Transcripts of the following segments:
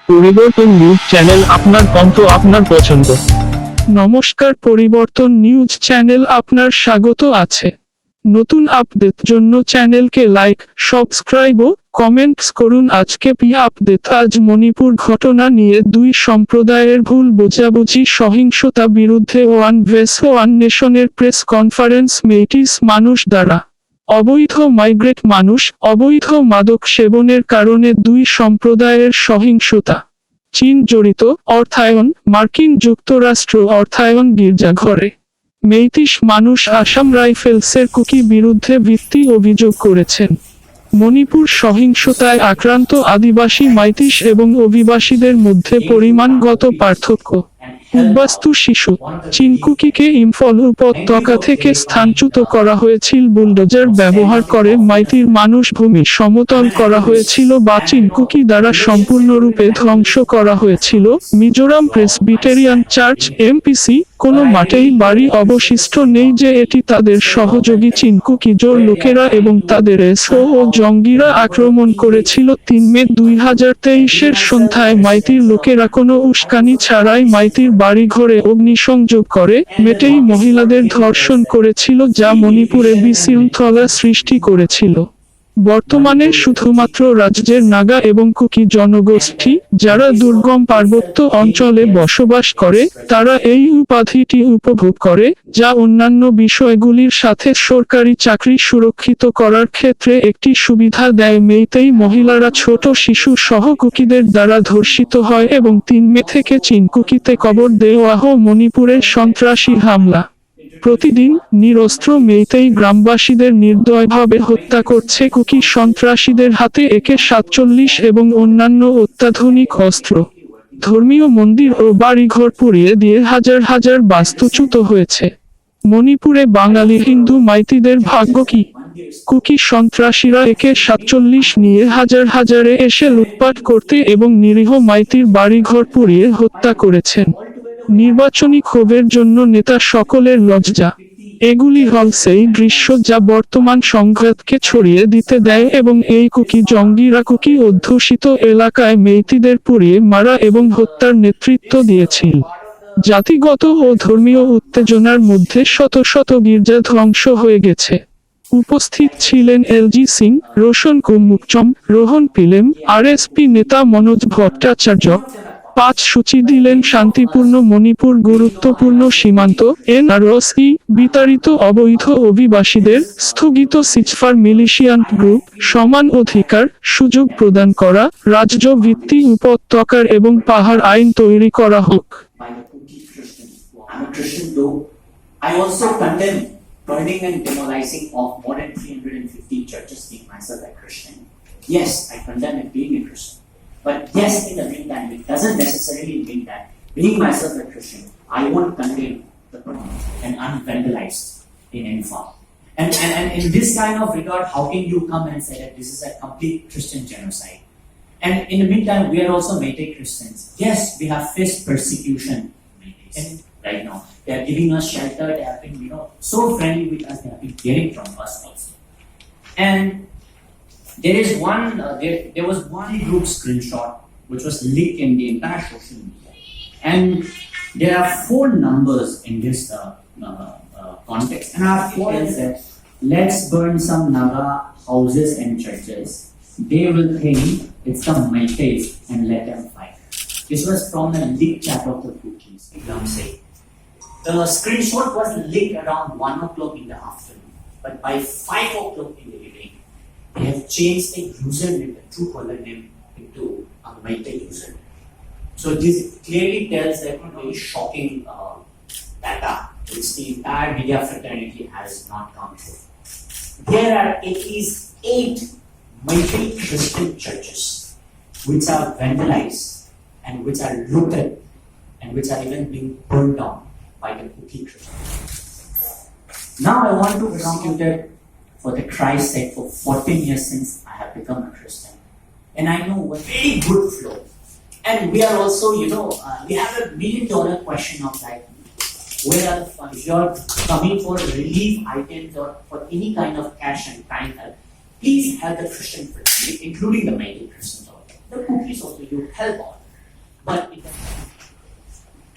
পরিবর্তন news channel, আপনার কণ্ঠ, আপনার পছন্দ। নমস্কার, পরিবর্তন নিউজ চ্যানেল আপনার স্বাগত আছে। নতুন আপডেট জন্য চ্যানেলকে লাইক, সাবস্ক্রাইব ও কমেন্টস করুন। আজকে আপডেট। আজ মণিপুর ঘটনা নিয়ে দুই সম্প্রদায়ের ভুল বোঝাবুঝি, সহিংসতা বিরুদ্ধে ওয়ান ভয়েস ওয়ান নেশনের প্রেস কনফারেন্স। মেইটিস মানুষ দ্বারা অবৈধ মাইগ্রেট মানুষ, অবৈধ মাদক সেবনের কারণে দুই সম্প্রদায়ের সহিংসতা। চীন জড়িত, অর্থায়ন মার্কিন যুক্তরাষ্ট্র, অর্থায়ন গির্জাঘরে। মেইতিস মানুষ আসাম রাইফেলসের কুকি বিরুদ্ধে ভিত্তি অভিযোগ করেছেন। মণিপুর সহিংসতায় আক্রান্ত আদিবাসী মাইতিস এবং অভিবাসীদের মধ্যে পরিমাণগত পার্থক্য। উদ্বাস্তু শিশু চিনকুকিকে ইম্ফল উপত্যকা থেকে স্থানচ্যুত করা হয়েছিল। বুলডোজার ব্যবহার করে মাইতির মানুষ ভূমি সমতল করা হয়েছিল বা চিনকুকি দ্বারা সম্পূর্ণরূপে ধ্বংস করা হয়েছিল। মিজোরাম প্রেসবিটেরিয়ান চার্চ এমপিসি কোনো মাঠেই বাড়ি অবশিষ্ট নেই যে এটি তাদের সহযোগী চিনকুকিজোর লোকেরা এবং তাদের এসও ও জঙ্গিরা আক্রমণ করেছিল 3 মে 2023-এর সন্ধ্যায়। মাইতির লোকেরা কোনো উস্কানি ছাড়াই মাইতির বাড়িঘরে অগ্নিসংযোগ করে মেটেই মহিলাদের ধর্ষণ করেছিল, যা মণিপুরে বিশৃঙ্খলা সৃষ্টি করেছিল। বর্তমানে শুধুমাত্র রাজ্যের নাগা এবং কুকি জনগোষ্ঠী, যারা দুর্গম পার্বত্য অঞ্চলে বসবাস করে, তারা এই উপাধিটি উপভোগ করে, যা অন্যান্য বিষয়গুলির সাথে সরকারি চাকরি সুরক্ষিত করার ক্ষেত্রে একটি সুবিধা দেয়। মেইতেই মহিলারা ছোট শিশু সহ কুকিদের দ্বারা ধর্ষিত হয় এবং 3 মে থেকে চিনকুকিতে কবর দেওয়া হয়। মণিপুরের সন্ত্রাসী হামলা। প্রতিদিন নিরস্ত্র মেইতেই গ্রামবাসীদের নির্দয়ভাবে হত্যা করছে কুকি সন্ত্রাসীদের হাতে AK-47 এবং অন্যান্য অত্যাধুনিক অস্ত্র। ধর্মীয় মন্দির ও বাড়িঘর পুড়িয়ে দিয়ে হাজার হাজার বাস্তুচ্যুত হয়েছে। মণিপুরে বাঙালি হিন্দু মাইতিদের ভাগ্য কি? কুকি সন্ত্রাসীরা AK-47 নিয়ে হাজার হাজারে এসে লুটপাট করতে এবং নিরীহ মাইতির বাড়িঘর পুড়িয়ে হত্যা করেছেন। নির্বাচনী ক্ষোভের জন্য নেতা সকলের লজ্জা। এগুলি হল সেই দৃশ্য যা বর্তমান সংঘাতকে ছড়িয়ে দিতে দেয় এবং এই কুকি জঙ্গিরা কুকি অধ্যুষিত এলাকায় মেইতিদের পুড়িয়ে মারা এবং হত্যার নেতৃত্ব দিয়েছিল। জাতিগত ও ধর্মীয় উত্তেজনার মধ্যে শত শত গির্জা ধ্বংস হয়ে গেছে। উপস্থিত ছিলেন LG সিং, রোশন কুমুকচম, রোহন পিলেম, RSP নেতা মনোজ ভট্টাচার্য। 5 সূচি দিলেন শান্তিপূর্ণ মণিপুর, গুরুত্বপূর্ণ সীমান্ত NRC, বিতাড়িত অবৈধ অভিবাসীদের, স্থগিত সিজফার মিলিশিয়ান গ্রুপ, সমান অধিকার সুযোগ প্রদান করা, রাজ্য ভিত্তি উপত্যকার এবং পাহাড় আইন তৈরি করা হোক। I also condemn burning and demolizing of more than 350 churches, being myself a Christian. Yes, I condemn it being a Christian. But yes, in the meantime, it doesn't necessarily mean that being myself a Christian, I won't condemn the burning and unvandalized in any form. And in this kind of regard, how can you come and say that this is a complete Christian genocide? And in the meantime, we are also Meitei Christians. Yes, we have faced persecution right now. They are giving us shelter. They have been, so friendly with us. They have been caring from us also. And there is there was one group screenshot which was leaked in the entire social media, and there are 4 numbers in this context. And our 4 is that let's burn some Naga houses and churches. They will think it's the Meiteis and let them fight. This was from the leaked chat of the cookies. The screenshot was leaked around 1 o'clock in the afternoon, but by 5 o'clock in the evening, they have changed the username, the true caller name, into a Meitei username. So this clearly tells that very shocking data which the entire media fraternity has not come through. There are at least 8 Meitei Christian churches which are vandalized and which are looted and which are even being burned down by the Kuki Christians. Now I want to prosecute it for the Christ's sake. For 14 years since I have become a Christian, and I know a very good flow. And we are also, we have a $1 million question of like, where are the funds? You're coming for relief items or for any kind of cash and time help. Please help the Christian fraternity, including the Meitei Christians also. The Kukis also, you help all. But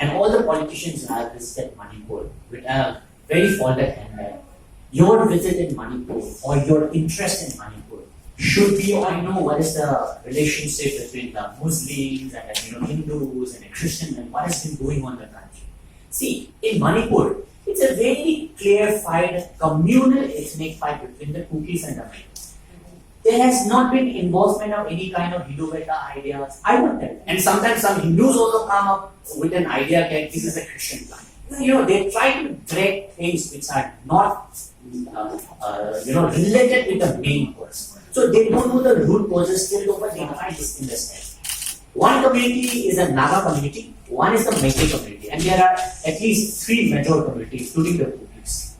and all the politicians who have visited Manipur with a very folded hand that your visit in Manipur or your interest in Manipur should be, I know what is the relationship between the Muslims and the Hindus and the Christians and what has been going on in the country. See, in Manipur, it's a very clear-fied communal ethnic fight between the Kukis and the Manipurs. There has not been involvement of any kind of Hindu-Veda ideas. I would tell. And sometimes some Hindus also come up with an idea that this is a Christian plan. They try to drag things which are not, related with the main course. So they don't know the root causes till over they try to understand. One community is a Naga community, one is the Meitei community, and there are at least 3 major communities, including the Kukis.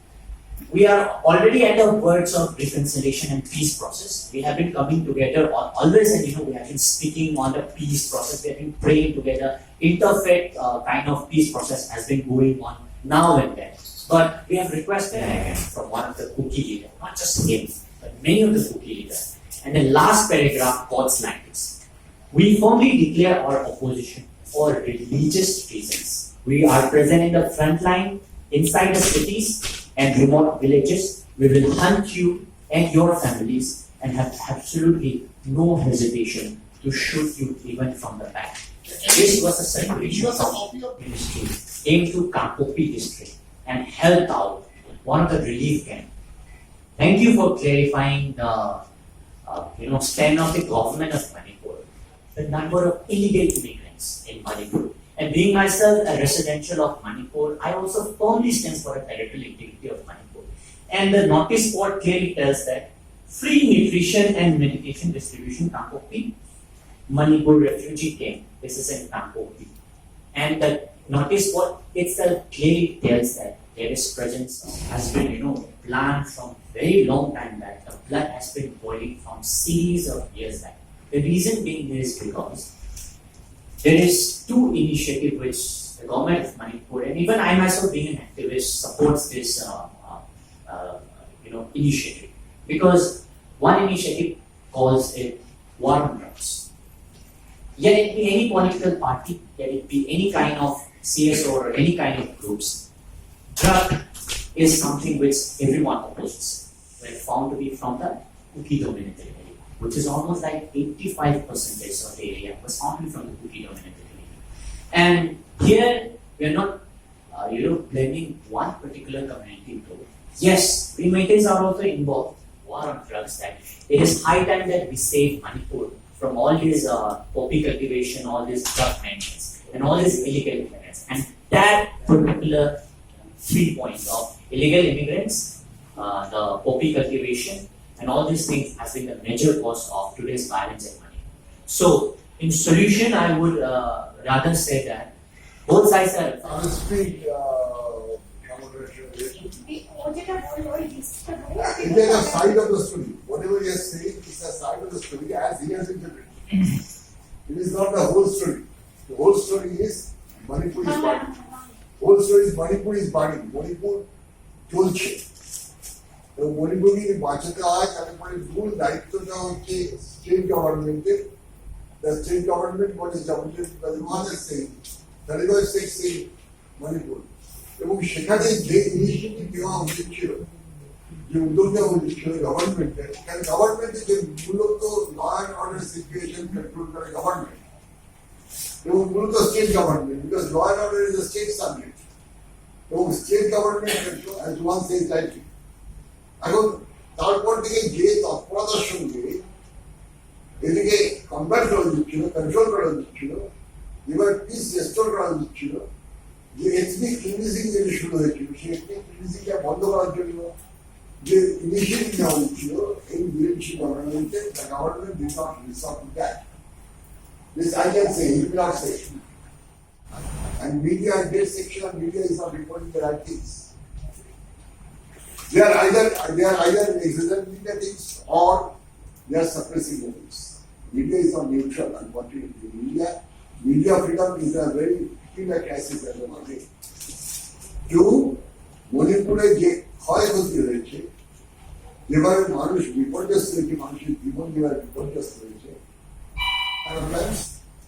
We are already at the verge of reconciliation and peace process. We have been coming together always, and we have been speaking on the peace process. We have been praying together. Interfaith kind of peace process has been going on now and then. But we have requested again from one of the Kuki leaders, not just him, but many of the Kuki leaders. And the last paragraph quotes like this: "We firmly declare our opposition for religious reasons. We are present in the front line, inside the cities and remote villages. We will hunt you and your families and have absolutely no hesitation to shoot you even from the back." This was a celebration of ministry aimed to Kanpopi district and help out one of the relief camp. Thank you for clarifying the stand of the government of Manipur, the number of illegal immigrants in Manipur. And being myself a residential of Manipur, I also firmly stand for the territorial integrity of Manipur. And the notice board clearly tells that free nutrition and medication distribution, Kanpopi, Manipur refugee camp, this is in Kanpopi. And the notice board itself clearly tells that there is presence has been, planned from very long time back. The blood has been boiling from series of years back. The reason being is because there is 2 initiatives which the government of Manipur and even I myself being an activist supports this initiative, because one initiative calls it war on drugs. Yet it be any political party, yet it be any kind of CSO or any kind of groups, drug is something which everyone opposes when found to be from the Kuki dominated area, which is almost like 85% of the area was found to be from the Kuki dominated area. And here we are not blaming one particular community though. Yes, we Meiteis are also involved war on drugs, that it is high time that we save Manipur from all this poppy cultivation, all this drug maintenance, and all this illegal immigrants. And that particular 3 points of illegal immigrants, the poppy cultivation, and all these things has been the major cause of today's violence in Manipur. So, in solution, I would rather say that both sides are. It is a side of the story. Whatever he is saying is a side of the story as he has interpreted. It is not the whole story. The whole story is Manipur is burning. Whole story is Manipur is burning. Manipur চলছে। তো মণিপুরকে বাঁচাতে হয় তারপরে মূল দায়িত্বটা হচ্ছে state গভর্নমেন্টের। The state government, what is government, was saying, that is saying Manipur. এবং সেখানে যে ইনিশিয়েটিভ নেওয়া উচিত ছিল, যে উদ্যোগ নেওয়া উচিত ছিল গভর্নমেন্টের, কারণ গভর্নমেন্টের যে মূলত law and order situation control করে গভর্নমেন্ট এবং মূলত state government, because law and order is a state subject এবং state government control as one says rightly. এখন তারপর থেকে যে তৎপরতার সঙ্গে এদিকে কমব্যাট করা উচিত ছিল, কন্ট্রোল করা উচিত ছিল, এবার পিস রেস্টোর করা উচিত ছিল, যে এথনিক ক্লিনজিং যেটা শুরু হয়েছিল সেই এথনিক ক্লিনজিংটা বন্ধ করার জন্য যে ইনিশিয়েটিভ নেওয়া উচিত ছিল এই বিএনপি গভর্নমেন্টের, the government did not resort to that. This I can say, he will not say. And media, their section of media is not reporting the right things. They are either exaggerating the things or they are suppressing the things. Media is not neutral, unfortunately. Media freedom is a very peculiar crisis at the moment. কেউ মণিপুরে যে ক্ষয়ক্ষতি হয়েছে, যেভাবে মানুষ বিপর্যস্ত হয়েছে, মানুষের জীবন যেভাবে বিপর্যস্ত হয়েছে,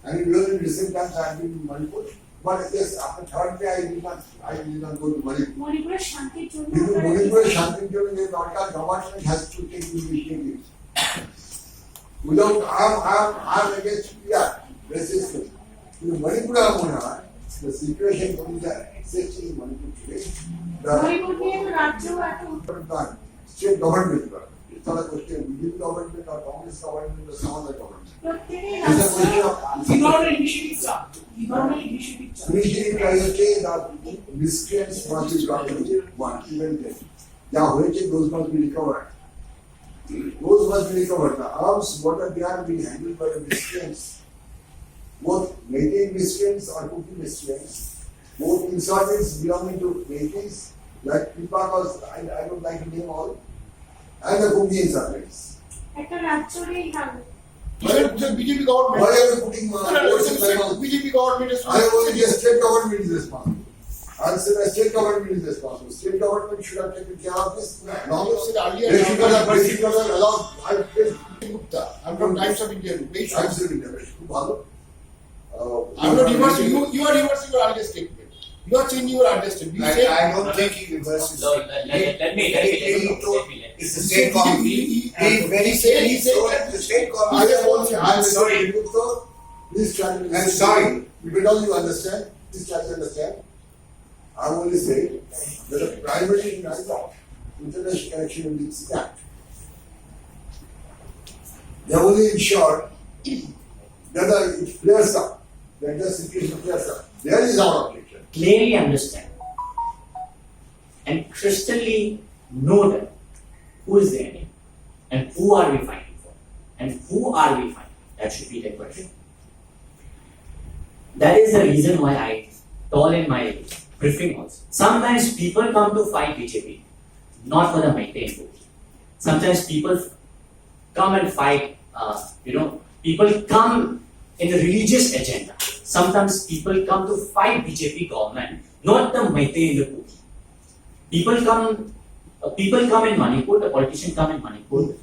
And in really recent times I have been in Manipur. But yes, after third day I did not go to Manipur. মণিপুরের শান্তির জন্য কিন্তু আপনারা মণিপুরের কি শান্তির জন্য যে দরকার government has to take initiative. Without I'm against PR, resistance. কিন্তু মণিপুরে আমার মনে হয় the situation is that especially in Manipur today, Manipur নিয়ে তো রাজ্য এত the state government, it's not a question of BJP government or Congress government or some other government. প্রত্যেকটি It's a রাজ্য question of কি ধরনের ইনিশিয়েটিভ চান কি ধরনের ইনিশিয়েটিভ চান initiative tries to say that miscreants must be brought to one, prevented. Yeah, those must be recovered. Those must be recovered. The arms, what are they are being handled by the miscreants, both Meitei miscreants or Kuki miscreants, both insurgents belonging to Meiteis, like Pipakas, I don't like to name all, and the Kuki insurgents. একটা রাজ্যেরই হাল BJP government Why are we putting force in my mouth? BJP government I only say state government is responsible. I said the state government is responsible. State government should have taken care of this. Now, they should have allowed. Gupta, I'm from Times of India. Absolutely, খুব ভালো। I'm not reversing you are reversing your earlier statement. You are changing your earlier statement. You say I don't think he reverses. So, let me It's the state government. he said The state I just want government. to, I'm sorry, please try to. I'm sorry. If at all you understand, please try to understand. I'm only saying that the primary right of international connection in this act. They only ensure that it clears up, that the situation clears up. There is our objection. clearly understand and crystally know that who is the enemy and who are we fighting for and who are we fighting. That should be the question. That is the reason why I told in my briefing also. Sometimes people come to fight BJP, not for the Meitei vote. Sometimes people come and fight, people come in a religious agenda. Sometimes people come to fight BJP government, not the Meitei in the Kuki. People come in Manipur, the politicians come in Manipur,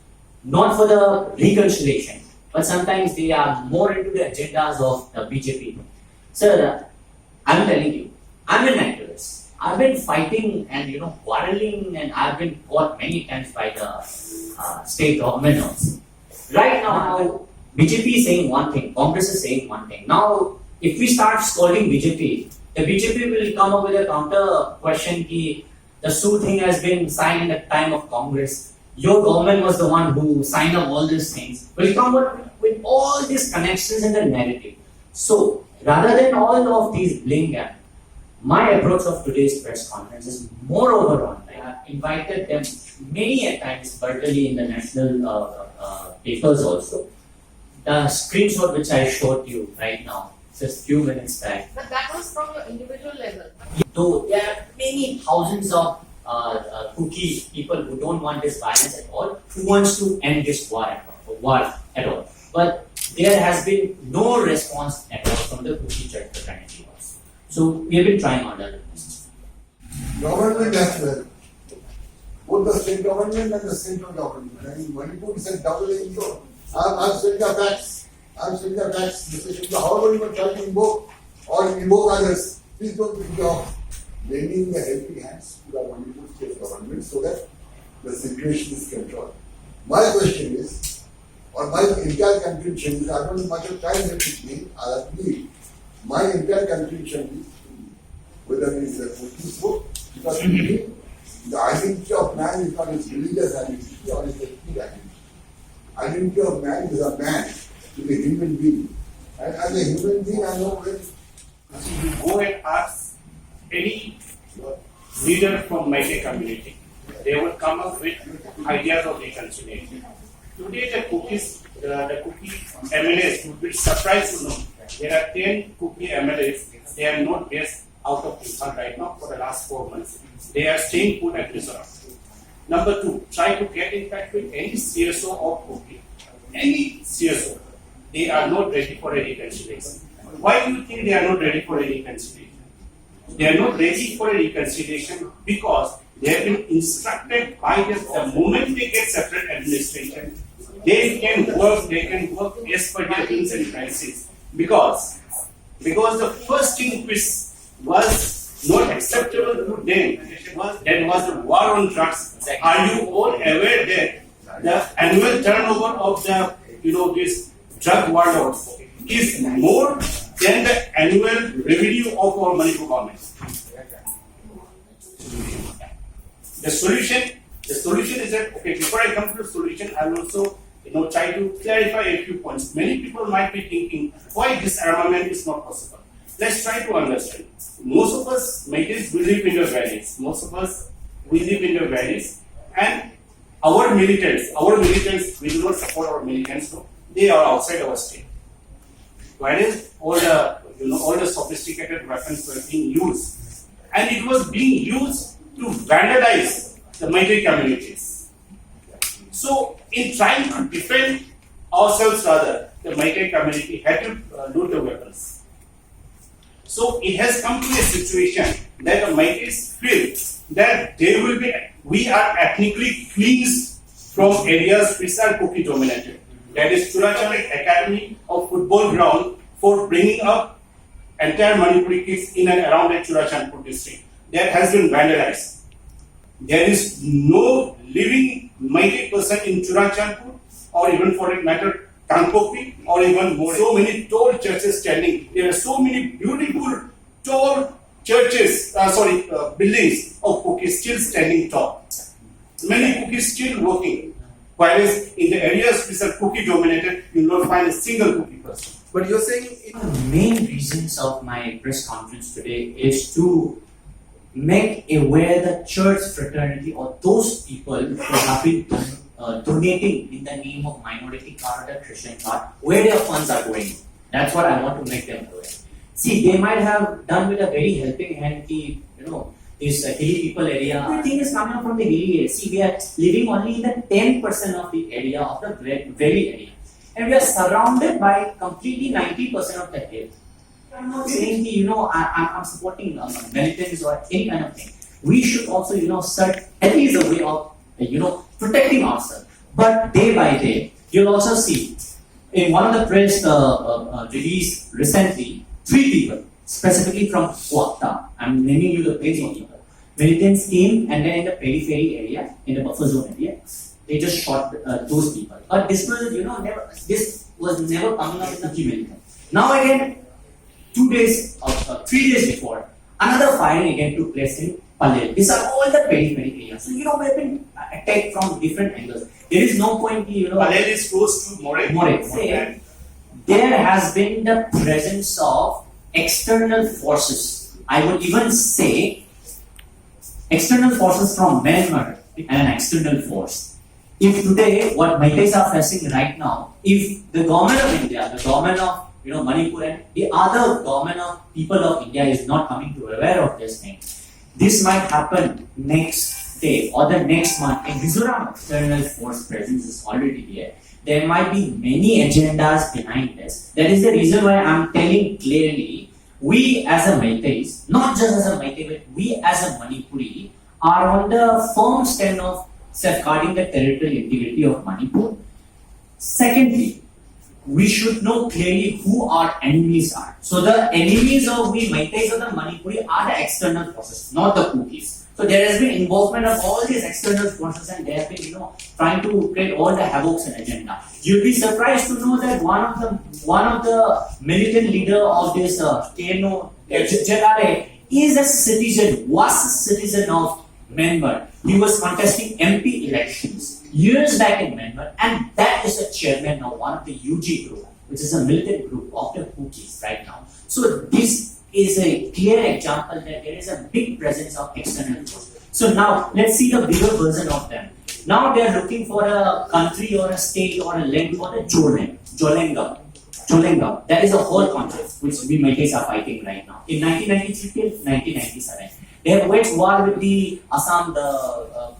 not for the reconciliation, but sometimes they are more into the agendas of the BJP. Sir, I'm telling you, I'm an activist. I've been fighting and quarreling, and I've been caught many times by the state government also. Right now, BJP is saying one thing, Congress is saying one thing. Now, if we start scolding BJP, the BJP will come up with a counter question ki the Sue thing has been signed in the time of Congress. Your government was the one who signed up all these things. Will come up with all these connections in the narrative. So, rather than all of these blame game, my approach of today's press conference is moreover on. I have invited them many a times, particularly in the national papers also. The screenshot which I showed you right now, just few minutes back. But that was from your individual level. Though there are many thousands of Kuki people who don't want this violence at all, who wants to end this war at all. But there has been no response at all from the Kuki church fraternity also. So we have been trying on that. Government as well. Both the state government and the central government. I mean, Manipur is a double income. I'm saying the facts. However you are trying to invoke others, please don't think of lending the helping hands to the Manipur state government so that the situation is controlled. My question is, or my entire contribution is, I don't have much of time left with me, I'll leave. My entire contribution is whether it is a peaceful, because to me, the identity of man is not his religious identity or his ethnic identity. Identity of man is a man, is a human being. And as a human being, I know when You go and ask any leader from Meitei community, they would come up with ideas of reconciliation. Today, the Kuki MLAs would be surprised to know there are 10 Kuki MLAs. They are not based out of Bihar right now for the last 4 months. They are staying put at resort. Number 2, try to get in touch with any CSO of Kuki. Any CSO. They are not ready for a reconciliation. Why do you think they are not ready for a reconciliation? They are not ready for a reconciliation because they have been instructed by the moment they get separate administration, they can work as per their needs and crises. because the first thing which was not acceptable to them was the war on drugs. Are you all aware that the annual turnover of the this drug warlords is more than the annual revenue of our Manipur government? The solution is that, okay, before I come to the solution, I will also try to clarify a few points. Many people might be thinking why this armament is not possible. Let's try to understand. Most of us Meiteis, we live in the valleys. And our militants, we do not support our militants. No, they are outside our state. Whereas all the sophisticated weapons were being used, and it was being used to vandalize the Meitei communities. So, in trying to defend ourselves, rather, the Meitei community had to loot the weapons. So, it has come to a situation that the Meiteis feel that we are ethnically cleansed from areas which are Kuki dominated. That is Churachandpur Academy of Football Ground for bringing up entire Manipuri kids in and around the Churachandpur district. That has been vandalized. There is no living Meitei person in Churachandpur, or even for that matter, Kangpokpi, or even more. So many tall churches standing. There are so many beautiful tall churches, buildings of Kukis still standing tall. Many Kukis still working. Whereas in the areas which are Kuki dominated, you will not find a single Kuki person. But you're saying One of the main reasons of my press conference today is to make aware the church fraternity or those people who have been donating in the name of minority card or Christian card, where their funds are going. That's what I want to make them aware. See, they might have done with a very helping hand, this hilly people area. Everything is coming up from the hilly area. See, we are living only in the 10% of the area of the valley area. And we are surrounded by completely 90% of the hill. I'm not saying, I'm supporting militants or any kind of thing. We should also, search at least a way of, protecting ourselves. But day by day, you'll also see, in one of the press released recently, 3 people, specifically from Kuakta, I'm naming you the place of people. Militants came and then in the periphery area, in the buffer zone area, they just shot those people. But this was, this was never coming up in the militant. Now again, 3 days before, another firing again took place in Palel. These are all the periphery areas. So, we have been attacked from different angles. There is no point, Palel is close to More. Say, there has been the presence of external forces. I would even say external forces from Myanmar and an external force. If today, what Meiteis are facing right now, if the government of India, the government of Manipur and the other government of people of India is not coming to aware of this thing, this might happen next day or the next month. In Mizoram, external force presence is already there. There might be many agendas behind this. That is the reason why I'm telling clearly, we as a Meiteis, not just as a Meitei, but we as a Manipuri, are on the firm stand of safeguarding the territorial integrity of Manipur. Secondly, we should know clearly who our enemies are. So the enemies of we Meiteis or the Manipuri are the external forces, not the Kukis. So there has been involvement of all these external forces and they have been, trying to create all the havocs and agenda. You'll be surprised to know that one of the militant leader of this KNO, Jelare, was a citizen of Myanmar. He was contesting MP elections years back in Myanmar, and that is the chairman of one of the UG group, which is a militant group of the Kukis right now. So this is a clear example that there is a big presence of external force. So now let's see the bigger version of them. Now they are looking for a country or a state or a land for the Jolenga. That is a whole concept which we Meiteis are fighting right now. In 1993 till 1997, they have waged war with the Assam, The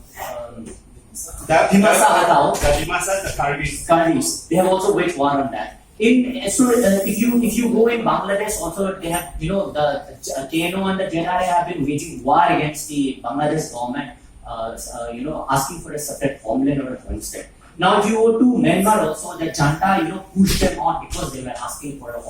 Kardis. They have also waged war on that. If you go in Bangladesh, also they have the KNO and the JNRA have been waging war against the Bangladesh government, asking for a separate homeland or a homestead. Now if you go to Myanmar also, the Janta pushed them on because they were asking for a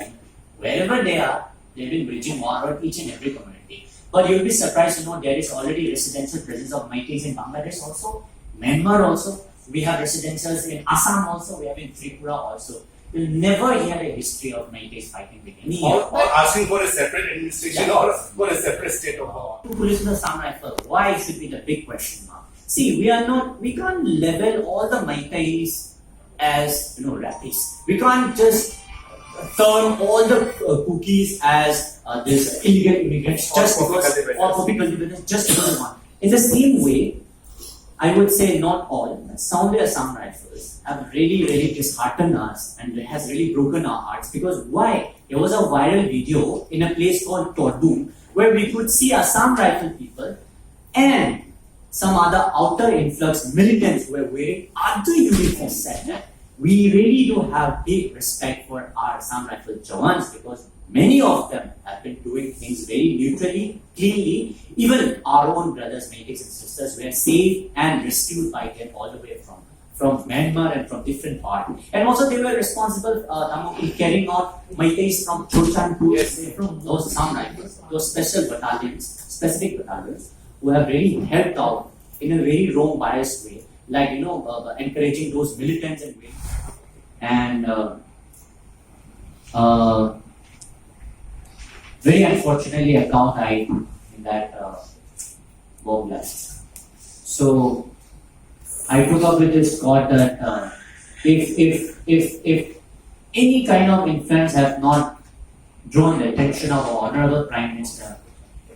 Wherever they are, they've been waging war on each and every community. But you'll be surprised to know there is already residential presence of Meiteis in Bangladesh also, Myanmar also. We have residentials in Assam also, we have in Tripura also. You'll never hear a history of Meiteis fighting with any Or asking for a separate administration or for a separate state of power. to police the Assam Rifle, why should be the big question mark? See, we can't level all the Meiteis as rapists. We can't just turn all the cookies as this illegal immigrants just Or because, cultivators. or poppy cultivators just because of one. In the same way, I would say not all, but some of the Assam Rifles have really disheartened us and it has really broken our hearts. Because why? There was a viral video in a place called Tordung where we could see Assam Rifle people and some other outer influx militants who were wearing other uniforms set that. We really do have big respect for our Assam Rifle Jawans because many of them have been doing things very neutrally, cleanly. Even our own brothers, mates and sisters were saved and rescued by them all the way from Myanmar and from different parts. And also they were responsible in carrying out Meiteis from Chochanpur, from those Assam Rifles, those special battalions, specific battalions, who have really helped out in a very wrong biased way, like encouraging those militants and way. And very unfortunately, a cow died in that bomb blast. So I took up with this God that if any kind of influence have not drawn the attention of our Honorable Prime Minister,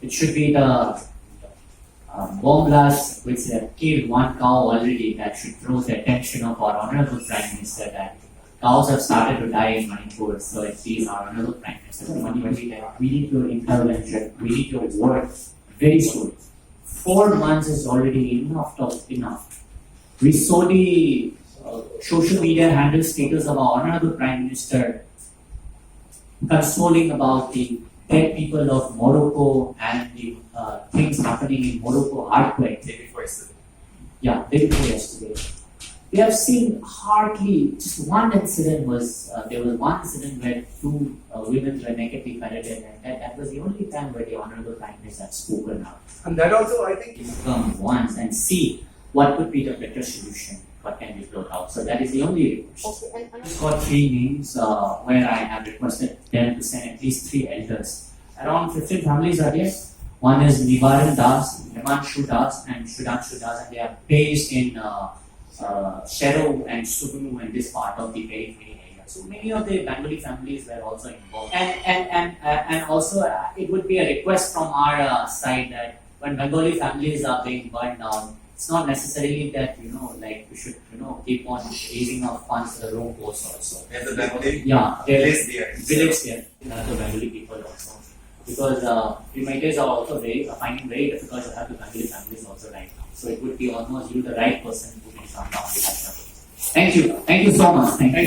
it should be the bomb blast which have killed one cow already. That should draw the attention of our Honorable Prime Minister that cows have started to die in Manipur. So it is our Honorable Prime Minister. We need your intervention. We need your work very soon. 4 months is already enough. We saw the social media handle status of our Honorable Prime Minister consoling about the dead people of Morocco and the things happening in Morocco, earthquake. Day before yesterday. Yeah, day before yesterday. We have seen hardly just one incident there was one incident where 2 women were nakedly paraded, and that was the only time where the Honorable Prime Minister had spoken out. And that also, I think, Come once and see what could be the better solution, what can be brought out. So that is the only request. Okay, and I've got 3 names where I have requested them to send at least 3 elders. Around 15 families are there. One is Nivaran Das, Himanshu Das, and Shudanshu Das, and they are based in Shero and Sugnu and this part of the periphery area. So many of the Bengali families were also involved. And also it would be a request from our side that when Bengali families are being burned down, it's not necessarily that we should keep on raising our funds to the wrong cause also. there's a Bengali Village village there, the Bengali people also. Because the Meiteis are also finding very difficult to have the Bengali families also right now. So it would be almost you the right person who can come down with that. Thank you so much. Thank you.